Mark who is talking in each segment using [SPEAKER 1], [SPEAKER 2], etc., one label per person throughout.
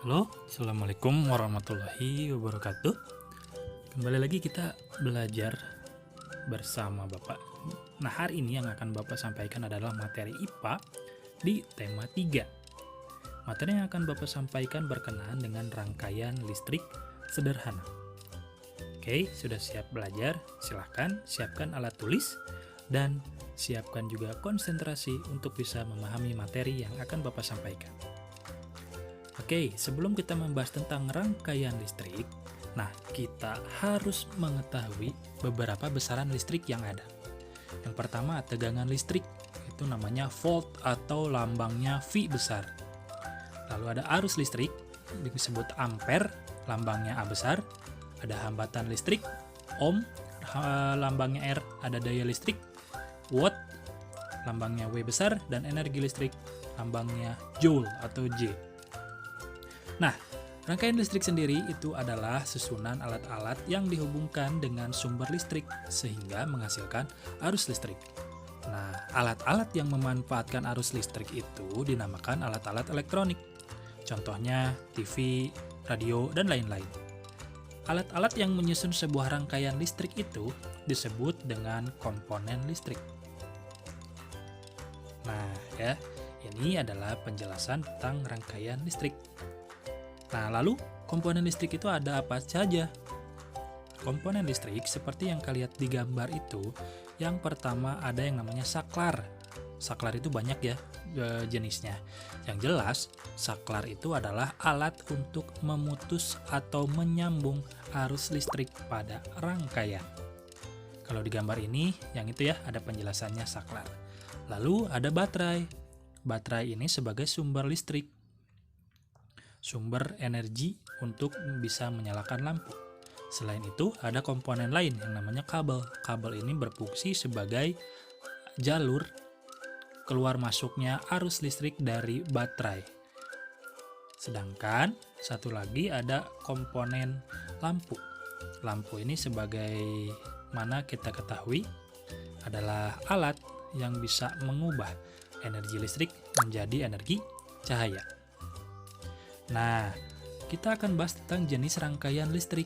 [SPEAKER 1] Halo, Assalamualaikum warahmatullahi wabarakatuh. Kembali lagi kita belajar bersama Bapak. Nah, hari ini yang akan Bapak sampaikan adalah materi IPA di tema 3. Materi yang akan Bapak sampaikan berkenaan dengan rangkaian listrik sederhana. Oke, sudah siap belajar? Silahkan siapkan alat tulis dan siapkan juga konsentrasi untuk bisa memahami materi yang akan Bapak sampaikan. Oke, sebelum kita membahas tentang rangkaian listrik, nah kita harus mengetahui beberapa besaran listrik yang ada. Yang pertama, tegangan listrik, itu namanya volt atau lambangnya V besar. Lalu ada arus listrik, disebut ampere, lambangnya A besar. Ada hambatan listrik, ohm, lambangnya R. Ada daya listrik, watt, lambangnya W besar. Dan energi listrik, lambangnya joule atau J. Nah, rangkaian listrik sendiri itu adalah susunan alat-alat yang dihubungkan dengan sumber listrik sehingga menghasilkan arus listrik. Nah, alat-alat yang memanfaatkan arus listrik itu dinamakan alat-alat elektronik. Contohnya TV, radio, dan lain-lain. Alat-alat yang menyusun sebuah rangkaian listrik itu disebut dengan komponen listrik. Nah, ya, ini adalah penjelasan tentang rangkaian listrik. Nah, lalu komponen listrik itu ada apa saja? Komponen listrik seperti yang kalian lihat di gambar itu, yang pertama ada yang namanya saklar. Saklar itu banyak ya jenisnya. Yang jelas, saklar itu adalah alat untuk memutus atau menyambung arus listrik pada rangkaian. Kalau di gambar ini, yang itu ya, ada penjelasannya saklar. Lalu ada baterai. Baterai ini sebagai sumber listrik. Sumber energi untuk bisa menyalakan lampu. Selain itu, ada komponen lain yang namanya kabel. Kabel ini berfungsi sebagai jalur keluar masuknya arus listrik dari baterai. Sedangkan satu lagi ada komponen lampu. Lampu ini sebagai mana kita ketahui adalah alat yang bisa mengubah energi listrik menjadi energi cahaya. Nah, kita akan bahas tentang jenis rangkaian listrik.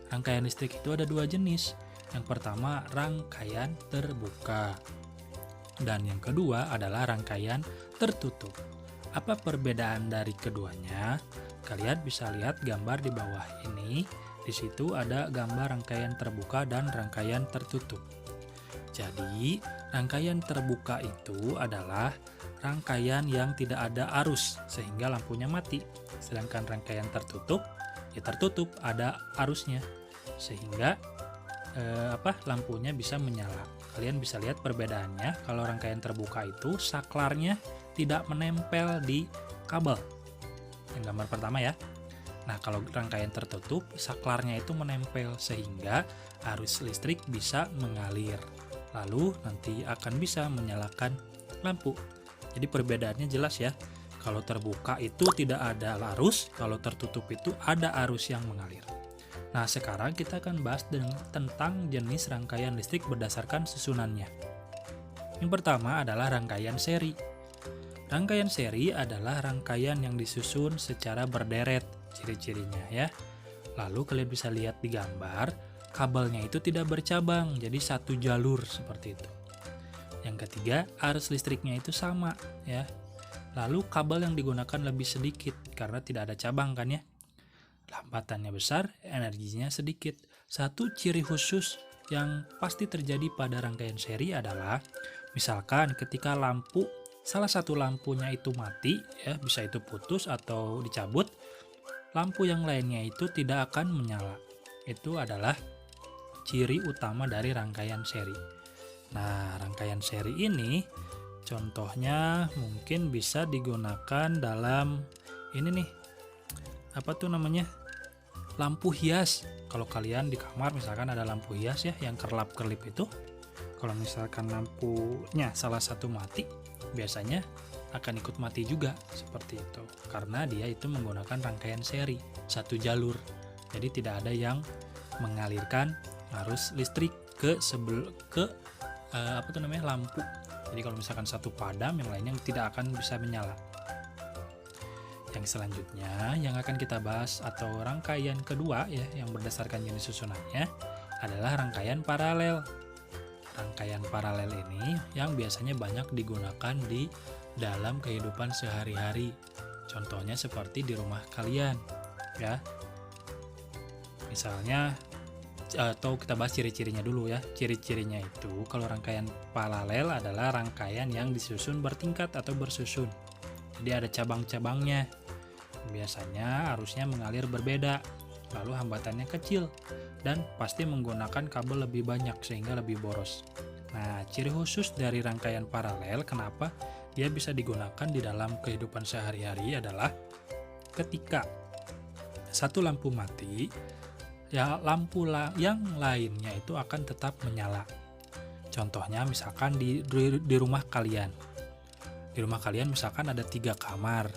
[SPEAKER 1] Rangkaian listrik itu ada dua jenis. Yang pertama, rangkaian terbuka. Dan yang kedua adalah rangkaian tertutup. Apa perbedaan dari keduanya? Kalian bisa lihat gambar di bawah ini. Di situ ada gambar rangkaian terbuka dan rangkaian tertutup. Jadi, rangkaian terbuka itu adalah rangkaian yang tidak ada arus sehingga lampunya mati. Sedangkan rangkaian tertutup, ya tertutup ada arusnya sehingga lampunya bisa menyala. Kalian bisa lihat perbedaannya. Kalau rangkaian terbuka itu saklarnya tidak menempel di kabel. Yang gambar pertama ya. Nah, kalau rangkaian tertutup, saklarnya itu menempel sehingga arus listrik bisa mengalir. Lalu nanti akan bisa menyalakan lampu. Jadi perbedaannya jelas ya. Kalau terbuka itu tidak ada arus, kalau tertutup itu ada arus yang mengalir. Nah, sekarang kita akan bahas tentang jenis rangkaian listrik berdasarkan susunannya. Yang pertama adalah rangkaian seri. Rangkaian seri adalah rangkaian yang disusun secara berderet, ciri-cirinya ya. Lalu kalian bisa lihat di gambar, kabelnya itu tidak bercabang, jadi satu jalur seperti itu. Yang ketiga, arus listriknya itu sama ya. Lalu kabel yang digunakan lebih sedikit karena tidak ada cabang kan ya. Hambatannya besar, energinya sedikit. Satu ciri khusus yang pasti terjadi pada rangkaian seri adalah misalkan ketika salah satu lampunya itu mati ya, bisa itu putus atau dicabut, lampu yang lainnya itu tidak akan menyala. Itu adalah ciri utama dari rangkaian seri. Nah, rangkaian seri ini contohnya mungkin bisa digunakan dalam ini nih. Apa tuh namanya? Lampu hias. Kalau kalian di kamar misalkan ada lampu hias ya yang kerlap-kerlip itu. Kalau misalkan lampunya salah satu mati, biasanya akan ikut mati juga seperti itu. Karena dia itu menggunakan rangkaian seri, satu jalur. Jadi tidak ada yang mengalirkan arus listrik ke lampu. Jadi kalau misalkan satu padam, yang lainnya tidak akan bisa menyala. Yang selanjutnya yang akan kita bahas atau rangkaian kedua ya yang berdasarkan jenis susunannya adalah rangkaian paralel. Rangkaian paralel ini yang biasanya banyak digunakan di dalam kehidupan sehari-hari. Contohnya seperti di rumah kalian ya. Misalnya atau kita bahas ciri-cirinya dulu ya. Ciri-cirinya itu kalau rangkaian paralel adalah rangkaian yang disusun bertingkat atau bersusun. Jadi ada cabang-cabangnya. Biasanya arusnya mengalir berbeda, lalu hambatannya kecil, dan pasti menggunakan kabel lebih banyak sehingga lebih boros. Nah, ciri khusus dari rangkaian paralel kenapa dia bisa digunakan di dalam kehidupan sehari-hari adalah ketika satu lampu mati, ya lampu yang lainnya itu akan tetap menyala. Contohnya misalkan di rumah kalian. Di rumah kalian misalkan ada 3 kamar.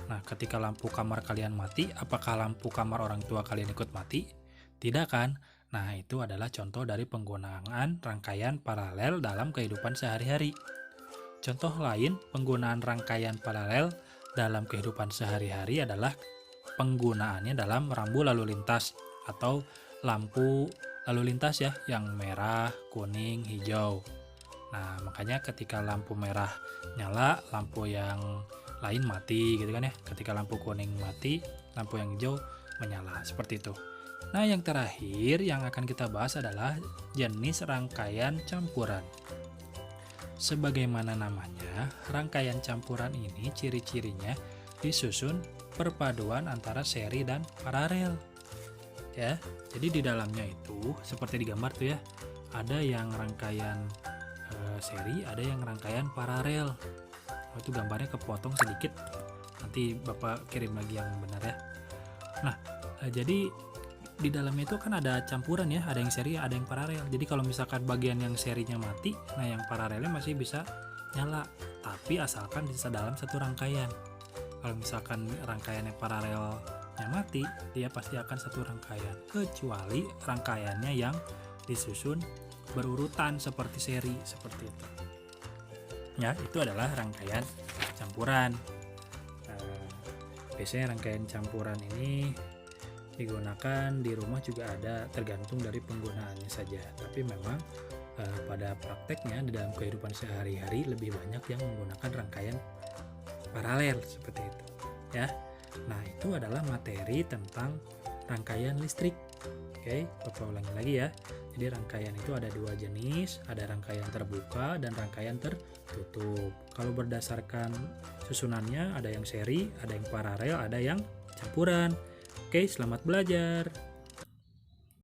[SPEAKER 1] Nah, ketika lampu kamar kalian mati, apakah lampu kamar orang tua kalian ikut mati? Tidak kan? Nah, itu adalah contoh dari penggunaan rangkaian paralel dalam kehidupan sehari-hari. Contoh lain penggunaan rangkaian paralel dalam kehidupan sehari-hari adalah penggunaannya dalam rambu lalu lintas atau lampu lalu lintas ya, yang merah, kuning, hijau. Nah, makanya ketika lampu merah nyala, lampu yang lain mati gitu kan ya. Ketika lampu kuning mati, lampu yang hijau menyala, seperti itu. Nah, yang terakhir yang akan kita bahas adalah jenis rangkaian campuran. Sebagaimana namanya, rangkaian campuran ini ciri-cirinya disusun perpaduan antara seri dan paralel. Ya, jadi di dalamnya itu seperti di gambar tuh ya, ada yang rangkaian seri, ada yang rangkaian paralel. Itu gambarnya kepotong sedikit, nanti Bapak kirim lagi yang benar ya. Nah, jadi di dalamnya itu kan ada campuran ya, ada yang seri, ada yang paralel. Jadi kalau misalkan bagian yang serinya mati, nah yang paralelnya masih bisa nyala, tapi asalkan bisa dalam satu rangkaian. Kalau misalkan rangkaian yang paralelnya mati, dia pasti akan satu rangkaian, kecuali rangkaiannya yang disusun berurutan seperti seri, seperti itu. Ya, itu adalah rangkaian campuran. Biasanya rangkaian campuran ini digunakan di rumah juga ada, tergantung dari penggunaannya saja. Tapi memang pada prakteknya di dalam kehidupan sehari-hari lebih banyak yang menggunakan rangkaian paralel seperti itu ya. Nah, itu adalah materi tentang rangkaian listrik. Oke, Bapak ulangi lagi ya. Jadi rangkaian itu ada 2 jenis, ada rangkaian terbuka dan rangkaian tertutup. Kalau berdasarkan susunannya ada yang seri, ada yang paralel, ada yang campuran. Oke, selamat belajar.